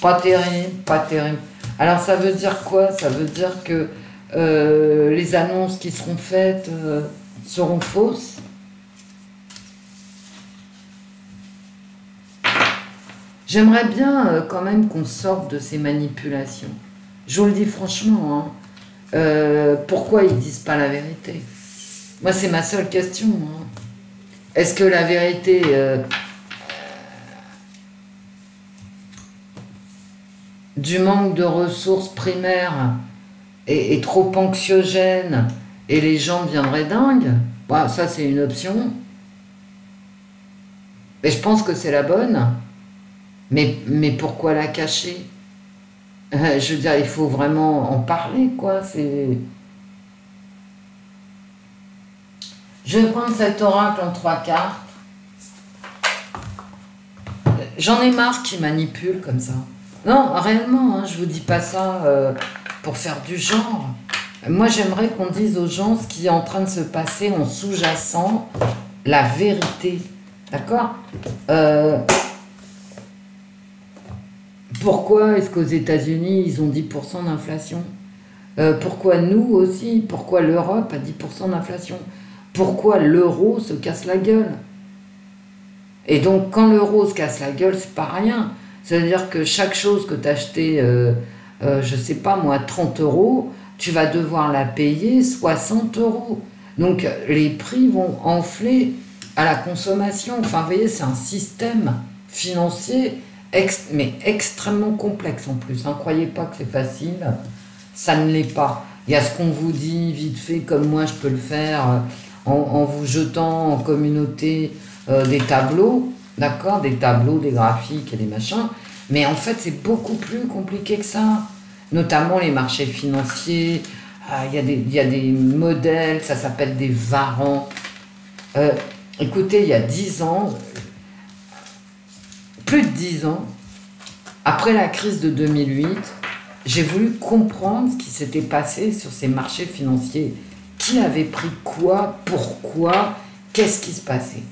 Pas terrible, pas terrible. Alors ça veut dire quoi? Ça veut dire que les annonces qui seront faites seront fausses. J'aimerais bien quand même qu'on sorte de ces manipulations. Je vous le dis franchement, hein. Pourquoi ils disent pas la vérité? Moi, c'est ma seule question, hein. Est-ce que la vérité du manque de ressources primaires est trop anxiogène et les gens deviendraient dingues? Bah, ça, c'est une option. Mais je pense que c'est la bonne. Mais pourquoi la cacher? Je veux dire, il faut vraiment en parler, quoi. Je vais prendre cet oracle en 3 cartes. J'en ai marre qu'ils manipulent comme ça. Non, réellement, hein, je vous dis pas ça pour faire du genre. Moi, j'aimerais qu'on dise aux gens ce qui est en train de se passer en sous-jacent, la vérité. D'accord? Pourquoi est-ce qu'aux États-Unis, ils ont 10% d'inflation? Pourquoi nous aussi? Pourquoi l'Europe a 10% d'inflation? Pourquoi l'euro se casse la gueule? Et donc, quand l'euro se casse la gueule, c'est pas rien. C'est-à-dire que chaque chose que tu as acheté, je sais pas moi, 30 €, tu vas devoir la payer 60 €. Donc, les prix vont enfler à la consommation. Enfin, vous voyez, c'est un système financier mais extrêmement complexe en plus. Ne croyez pas que c'est facile, ça ne l'est pas. Il y a ce qu'on vous dit vite fait, comme moi je peux le faire, en vous jetant en communauté des tableaux, d'accord, des tableaux, des graphiques et des machins, mais en fait c'est beaucoup plus compliqué que ça, notamment les marchés financiers. Il y a des modèles, ça s'appelle des varans. Écoutez, il y a 10 ans, plus de 10 ans, après la crise de 2008, j'ai voulu comprendre ce qui s'était passé sur ces marchés financiers. Qui avait pris quoi, pourquoi, qu'est-ce qui se passait?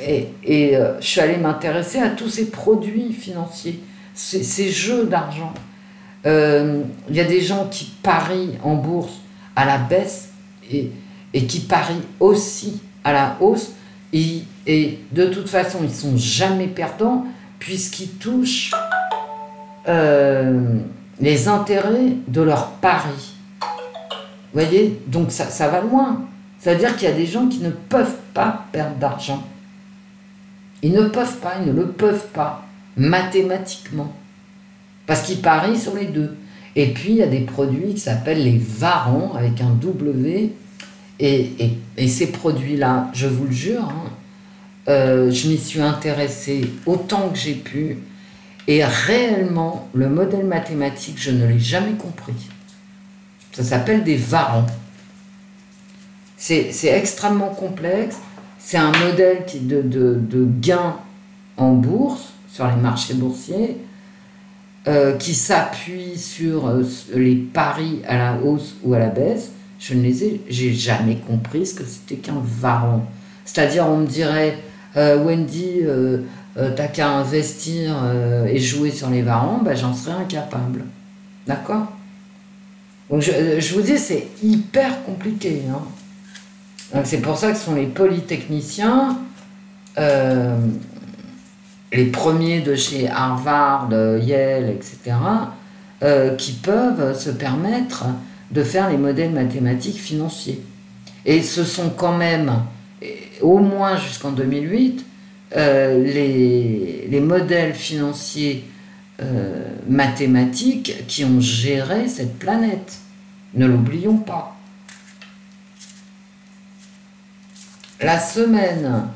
Et je suis allée m'intéresser à tous ces produits financiers, ces jeux d'argent. Il y a des gens qui parient en bourse à la baisse et qui parient aussi à la hausse. Et de toute façon, ils ne sont jamais perdants puisqu'ils touchent les intérêts de leur pari. Vous voyez? Donc ça va loin. C'est-à-dire qu'il y a des gens qui ne peuvent pas perdre d'argent. Ils ne peuvent pas, ils ne le peuvent pas, mathématiquement. Parce qu'ils parient sur les deux. Et puis, il y a des produits qui s'appellent les varans, avec un W. Et ces produits-là, je vous le jure, hein, je m'y suis intéressée autant que j'ai pu. Et réellement, le modèle mathématique, je ne l'ai jamais compris. Ça s'appelle des varans. C'est extrêmement complexe. C'est un modèle de gain en bourse, sur les marchés boursiers, qui s'appuie sur les paris à la hausse ou à la baisse. J'ai jamais compris ce que c'était qu'un varan. C'est-à-dire, on me dirait, Wendy, t'as qu'à investir et jouer sur les varans, ben, j'en serais incapable. D'accord? Donc je vous dis, c'est hyper compliqué. Hein. Donc c'est pour ça que ce sont les polytechniciens, les premiers de chez Harvard, Yale, etc., qui peuvent se permettre de faire les modèles mathématiques financiers. Et ce sont quand même, au moins jusqu'en 2008, les modèles financiers mathématiques qui ont géré cette planète. Ne l'oublions pas. La semaine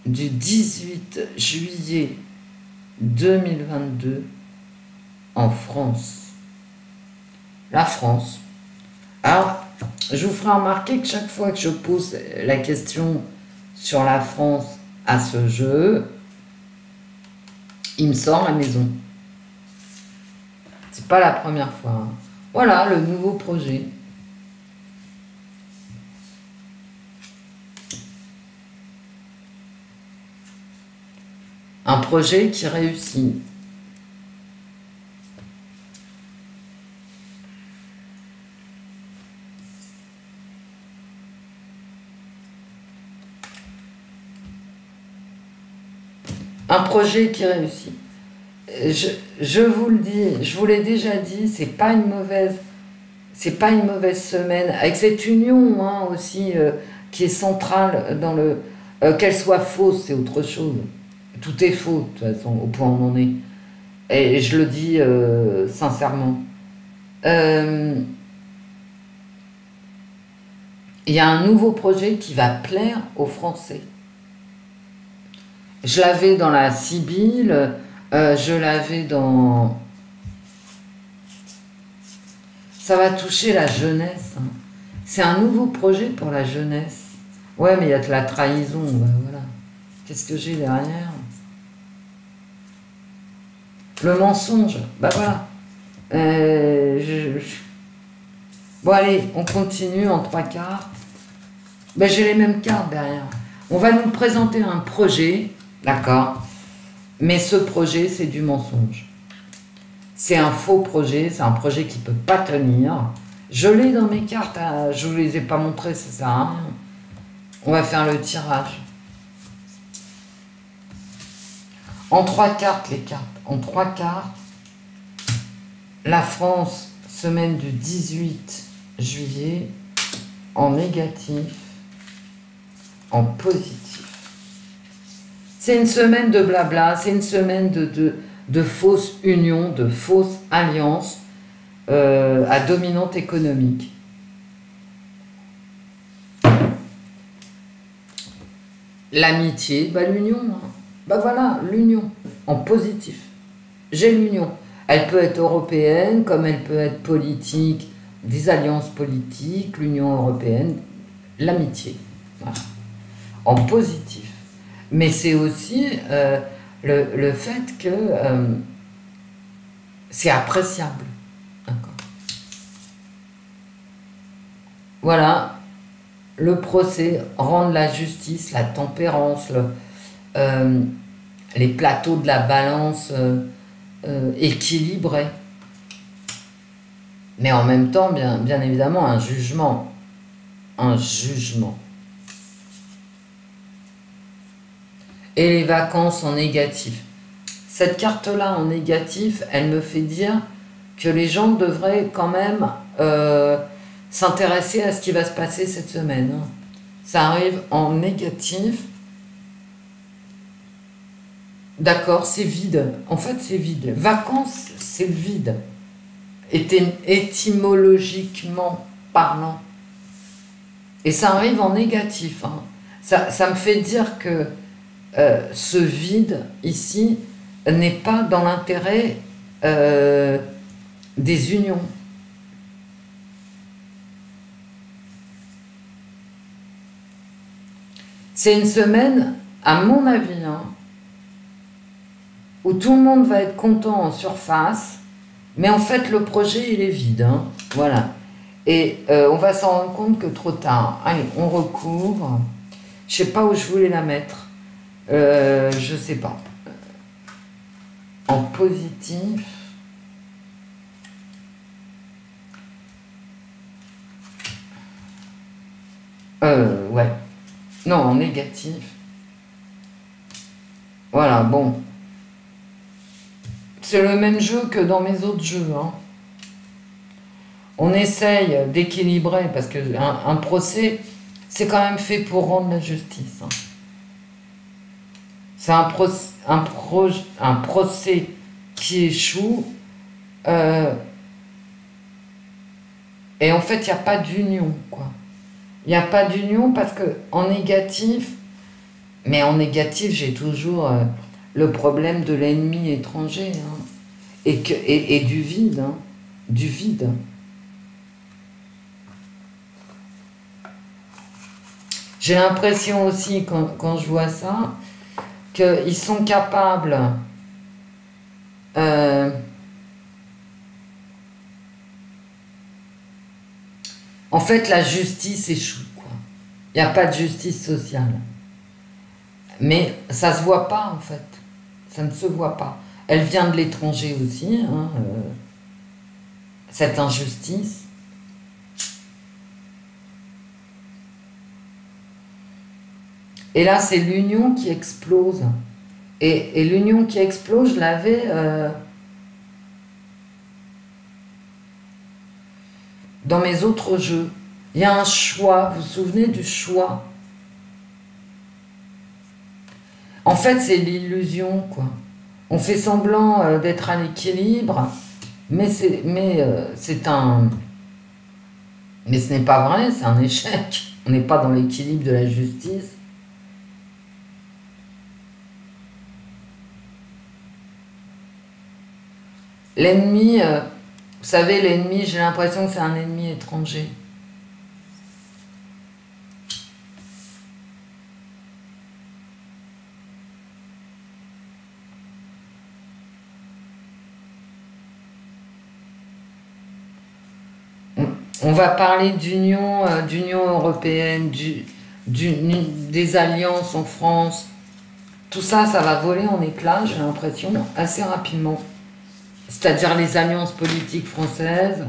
du 18 juillet 2022 en France. La France. Alors, je vous ferai remarquer que chaque fois que je pose la question sur la France à ce jeu, il me sort la maison. C'est pas la première fois. Hein. Voilà le nouveau projet. Un projet qui réussit. Un projet qui réussit. Je vous le dis, je vous l'ai déjà dit, c'est pas une mauvaise semaine, avec cette union hein, aussi qui est centrale dans le... qu'elle soit fausse, c'est autre chose. Tout est faux, de toute façon, au point où on en est. Et je le dis sincèrement. Il y a un nouveau projet qui va plaire aux Français. Je l'avais dans la Sibylle, je l'avais dans... Ça va toucher la jeunesse. Hein. C'est un nouveau projet pour la jeunesse. Ouais, mais il y a de la trahison, ben voilà. Qu'est-ce que j'ai derrière? Le mensonge, ben voilà. Bon allez, on continue en 3 quarts. Ben j'ai les mêmes cartes derrière. On va nous présenter un projet, d'accord? Mais ce projet, c'est du mensonge. C'est un faux projet, c'est un projet qui ne peut pas tenir. Je l'ai dans mes cartes, je ne vous les ai pas montrées, ça sert à rien. On va faire le tirage. En 3 cartes, les cartes. En 3 cartes, la France, semaine du 18 juillet, en négatif, en positif. C'est une semaine de blabla, c'est une semaine de fausses unions, de fausses alliances à dominante économique. L'amitié, bah l'union, hein. Bah voilà, l'union, en positif. J'ai l'union. Elle peut être européenne, comme elle peut être politique, des alliances politiques, l'Union européenne, l'amitié. Voilà. En positif. Mais c'est aussi le fait que c'est appréciable. D'accord. Voilà, le procès, rendre la justice, la tempérance, les plateaux de la balance équilibrés. Mais en même temps, bien évidemment, un jugement. Un jugement. Et les vacances en négatif. Cette carte-là en négatif, elle me fait dire que les gens devraient quand même s'intéresser à ce qui va se passer cette semaine. Ça arrive en négatif. D'accord, c'est vide. En fait, c'est vide. Vacances, c'est vide. Étymologiquement parlant, Et ça arrive en négatif. Hein. Ça me fait dire que ce vide ici n'est pas dans l'intérêt des unions. C'est une semaine, à mon avis, hein, où tout le monde va être content en surface, mais en fait le projet il est vide. Hein, voilà. Et on va s'en rendre compte que trop tard. Allez, on recouvre. Je sais pas où je voulais la mettre. Je sais pas. En positif. Ouais. Non, en négatif. Voilà, bon. C'est le même jeu que dans mes autres jeux. Hein. On essaye d'équilibrer, parce qu'un procès, c'est quand même fait pour rendre la justice. Hein. C'est un procès qui échoue. Et en fait, il n'y a pas d'union, quoi. Il n'y a pas d'union parce que en négatif, mais en négatif, j'ai toujours le problème de l'ennemi étranger. Hein, et du vide. Hein, du vide. J'ai l'impression aussi, quand je vois ça, qu'ils sont capables en fait, la justice échoue, quoi. Il n'y a pas de justice sociale. Mais ça ne se voit pas, en fait. Ça ne se voit pas. Elle vient de l'étranger aussi, hein, cette injustice. Et là, c'est l'union qui explose. Et l'union qui explose, je l'avais... dans mes autres jeux. Il y a un choix. Vous vous souvenez du choix? En fait, c'est l'illusion, quoi. On fait semblant d'être à l'équilibre, mais c'est un... Mais ce n'est pas vrai, c'est un échec. On n'est pas dans l'équilibre de la justice. L'ennemi, vous savez, l'ennemi, j'ai l'impression que c'est un ennemi étranger. On va parler d'union européenne, des alliances en France. Tout ça, ça va voler en éclats, j'ai l'impression, assez rapidement. C'est-à-dire les alliances politiques françaises,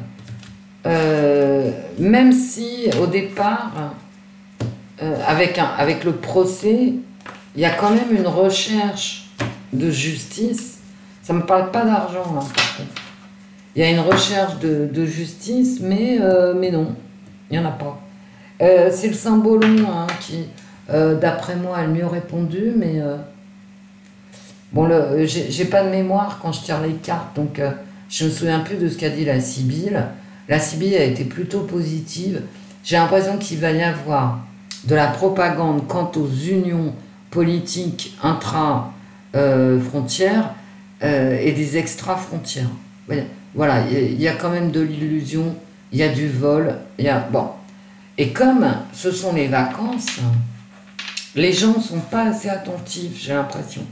même si au départ, avec le procès, il y a quand même une recherche de justice. Ça ne me parle pas d'argent, là, par contre. Il y a une recherche de justice, mais non, il n'y en a pas. C'est le Symbolon hein, qui, d'après moi, a le mieux répondu, mais... bon, j'ai pas de mémoire quand je tire les cartes, donc je me souviens plus de ce qu'a dit la Sibylle. La Sibylle a été plutôt positive. J'ai l'impression qu'il va y avoir de la propagande quant aux unions politiques intra-frontières et des extra-frontières. Voilà, il y a quand même de l'illusion, il y a du vol, il y a... Bon. Et comme ce sont les vacances, les gens ne sont pas assez attentifs, j'ai l'impression.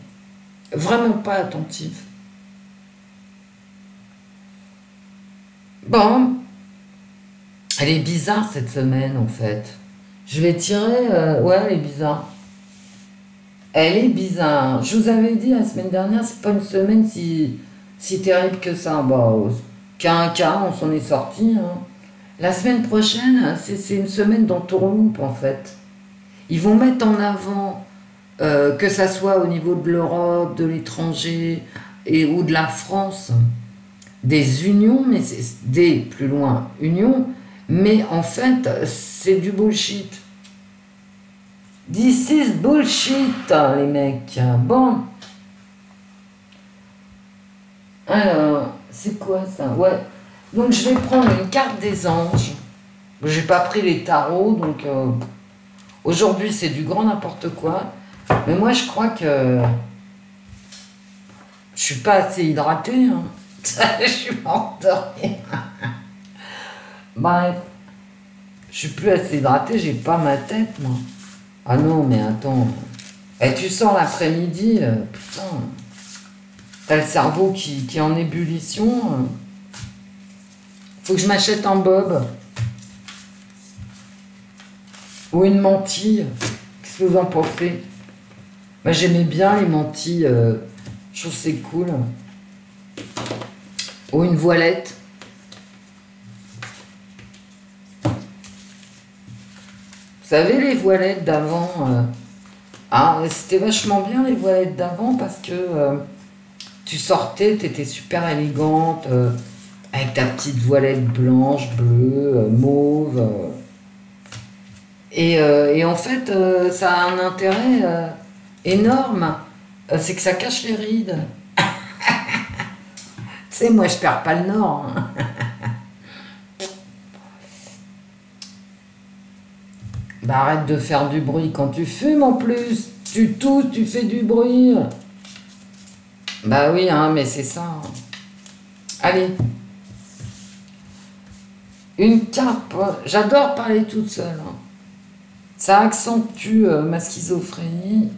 Vraiment pas attentif. Bon, elle est bizarre cette semaine en fait. Je vais tirer... ouais, elle est bizarre. Elle est bizarre. Je vous avais dit la semaine dernière, c'est pas une semaine si terrible que ça. Bon, qu'à un cas, on s'en est sorti. Hein. La semaine prochaine, c'est une semaine d'entourloupe en fait. Ils vont mettre en avant... que ça soit au niveau de l'Europe, de l'étranger ou de la France, des unions, mais c'est des plus loin unions, mais en fait c'est du bullshit. This is bullshit, les mecs. Bon. Alors, c'est quoi ça? Ouais. Donc je vais prendre une carte des anges. J'ai pas pris les tarots, donc aujourd'hui c'est du grand n'importe quoi. Mais moi je crois que je suis pas assez hydratée. Hein. Je suis morte de rire. Bref, je suis plus assez hydratée, j'ai pas ma tête moi. Ah non mais attends. Et tu sors l'après-midi, putain. T'as le cerveau qui est en ébullition. Faut que je m'achète un bob. Ou une mantille. Qu'est-ce que vous en pensez? Moi j'aimais bien les mantilles. Je trouve que c'est cool. Ou une voilette. Vous savez les voilettes d'avant ah, c'était vachement bien les voilettes d'avant parce que tu sortais, t'étais super élégante avec ta petite voilette blanche, bleue, mauve. Et en fait, ça a un intérêt énorme. C'est que ça cache les rides. Tu sais, moi, je perds pas le nord. Hein. Bah, arrête de faire du bruit quand tu fumes en plus. Tu tousses, tu fais du bruit. Bah oui, hein, mais c'est ça. Allez. Une carte. J'adore parler toute seule. Hein. Ça accentue ma schizophrénie.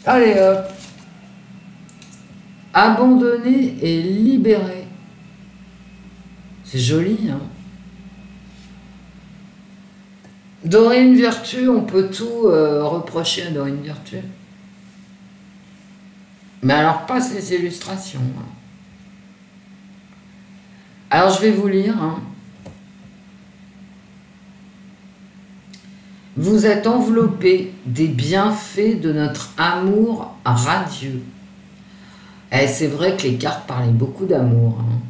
Allez hop. Abandonner et libérer. C'est joli, hein. Dorine Virtue, on peut tout reprocher à Dorine Virtue. Mais alors pas ces illustrations. Hein. Alors je vais vous lire. Hein. Vous êtes enveloppé des bienfaits de notre amour radieux. Et c'est vrai que les cartes parlaient beaucoup d'amour. Hein.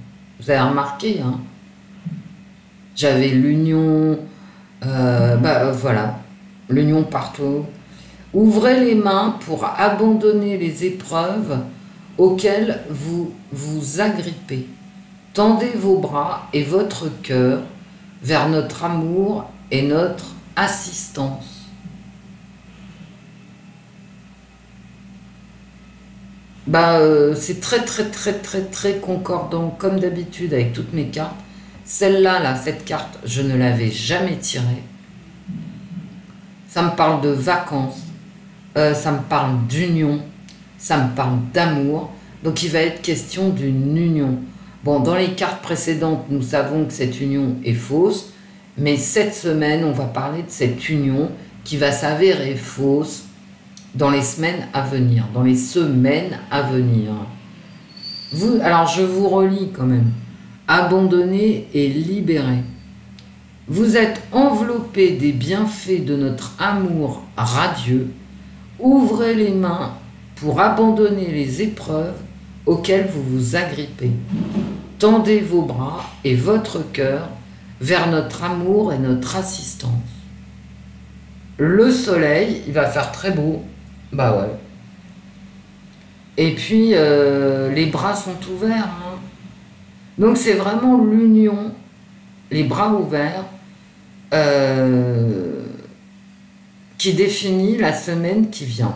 Vous avez remarqué, hein. J'avais l'union, voilà, l'union partout. Ouvrez les mains pour abandonner les épreuves auxquelles vous vous agrippez. Tendez vos bras et votre cœur vers notre amour et notre assistance. C'est très concordant comme d'habitude avec toutes mes cartes. Celle-là, là, cette carte, je ne l'avais jamais tirée. Ça me parle de vacances, ça me parle d'union, ça me parle d'amour. Donc il va être question d'une union. Bon, dans les cartes précédentes, nous savons que cette union est fausse, mais cette semaine, on va parler de cette union qui va s'avérer fausse dans les semaines à venir, dans les semaines à venir. Alors je vous relis quand même. Abandonner et libérer. Vous êtes enveloppé des bienfaits de notre amour radieux. Ouvrez les mains pour abandonner les épreuves auxquelles vous vous agrippez. Tendez vos bras et votre cœur vers notre amour et notre assistance. Le soleil, il va faire très beau. Bah ouais. Et puis, les bras sont ouverts. Hein. Donc, c'est vraiment l'union, les bras ouverts, qui définit la semaine qui vient.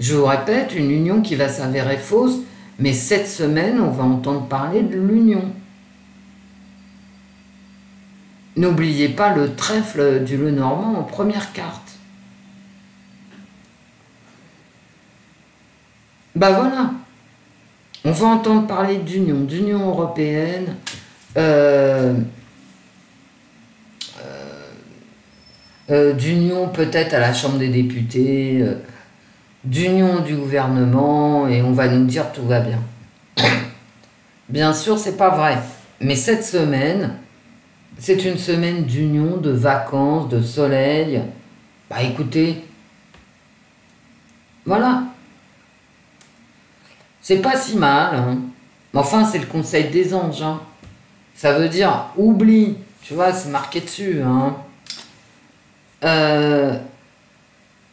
Je vous répète, une union qui va s'avérer fausse, mais cette semaine, on va entendre parler de l'union. N'oubliez pas le trèfle du Lenormand en première carte. Bah voilà, on va entendre parler d'union européenne, d'union peut-être à la Chambre des députés, d'union du gouvernement, et on va nous dire tout va bien. Bien sûr, c'est pas vrai, mais cette semaine, c'est une semaine d'union, de vacances, de soleil. Bah écoutez, voilà. C'est pas si mal, hein. Enfin, c'est le conseil des anges, hein. Ça veut dire, oublie, tu vois, c'est marqué dessus, hein.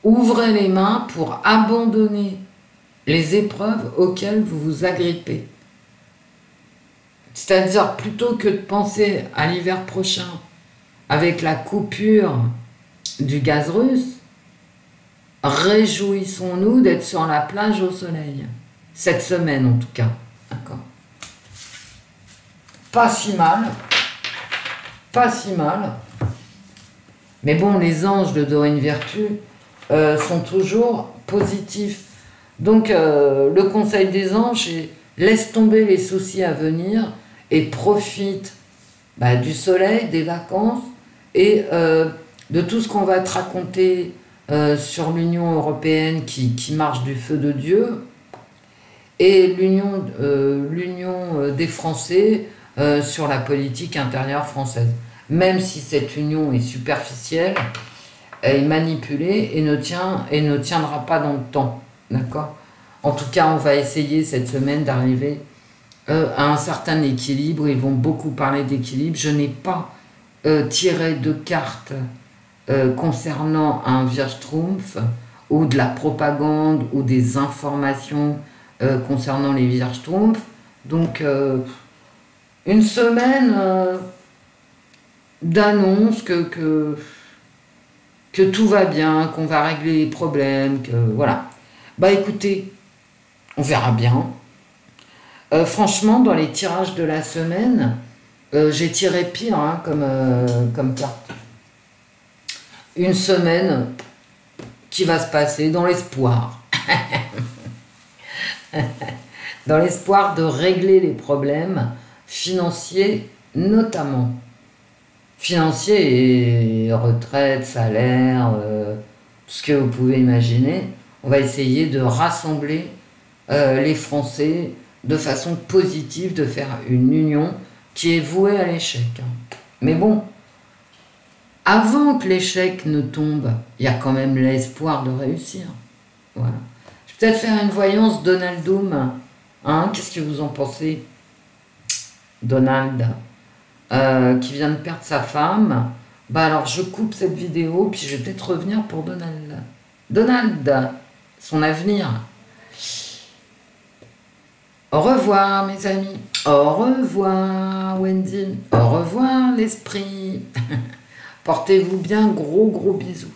Ouvrez les mains pour abandonner les épreuves auxquelles vous vous agrippez. C'est-à-dire, plutôt que de penser à l'hiver prochain avec la coupure du gaz russe, réjouissons-nous d'être sur la plage au soleil. Cette semaine, en tout cas. D'accord. Pas si mal. Pas si mal. Mais bon, les anges de Dorine Virtue sont toujours positifs. Donc, le conseil des anges est laisse tomber les soucis à venir et profite du soleil, des vacances et de tout ce qu'on va te raconter sur l'Union européenne qui marche du feu de Dieu et l'Union des Français sur la politique intérieure française. Même si cette union est superficielle, elle est manipulée et ne tiendra pas dans le temps. D'accord ? En tout cas, on va essayer cette semaine d'arriver à un certain équilibre. Ils vont beaucoup parler d'équilibre. Je n'ai pas tiré de cartes concernant un Vierge-Trumpf ou de la propagande ou des informations concernant les Vierge-Trumpf. Donc, une semaine d'annonce que tout va bien, qu'on va régler les problèmes, que voilà. Écoutez, on verra bien. Franchement, dans les tirages de la semaine, j'ai tiré pire comme carte. Une semaine qui va se passer dans l'espoir. Dans l'espoir de régler les problèmes financiers notamment. Financiers et retraite, salaire, tout ce que vous pouvez imaginer. On va essayer de rassembler les Français de façon positive, de faire une union qui est vouée à l'échec. Mais bon, avant que l'échec ne tombe, il y a quand même l'espoir de réussir. Voilà. Je vais peut-être faire une voyance Donaldoum. Hein, qu'est-ce que vous en pensez? Donald, qui vient de perdre sa femme. Alors je coupe cette vidéo, puis je vais peut-être revenir pour Donald. Donald, son avenir. Au revoir mes amis. Au revoir Wendy. Au revoir l'esprit. Portez-vous bien, gros bisous.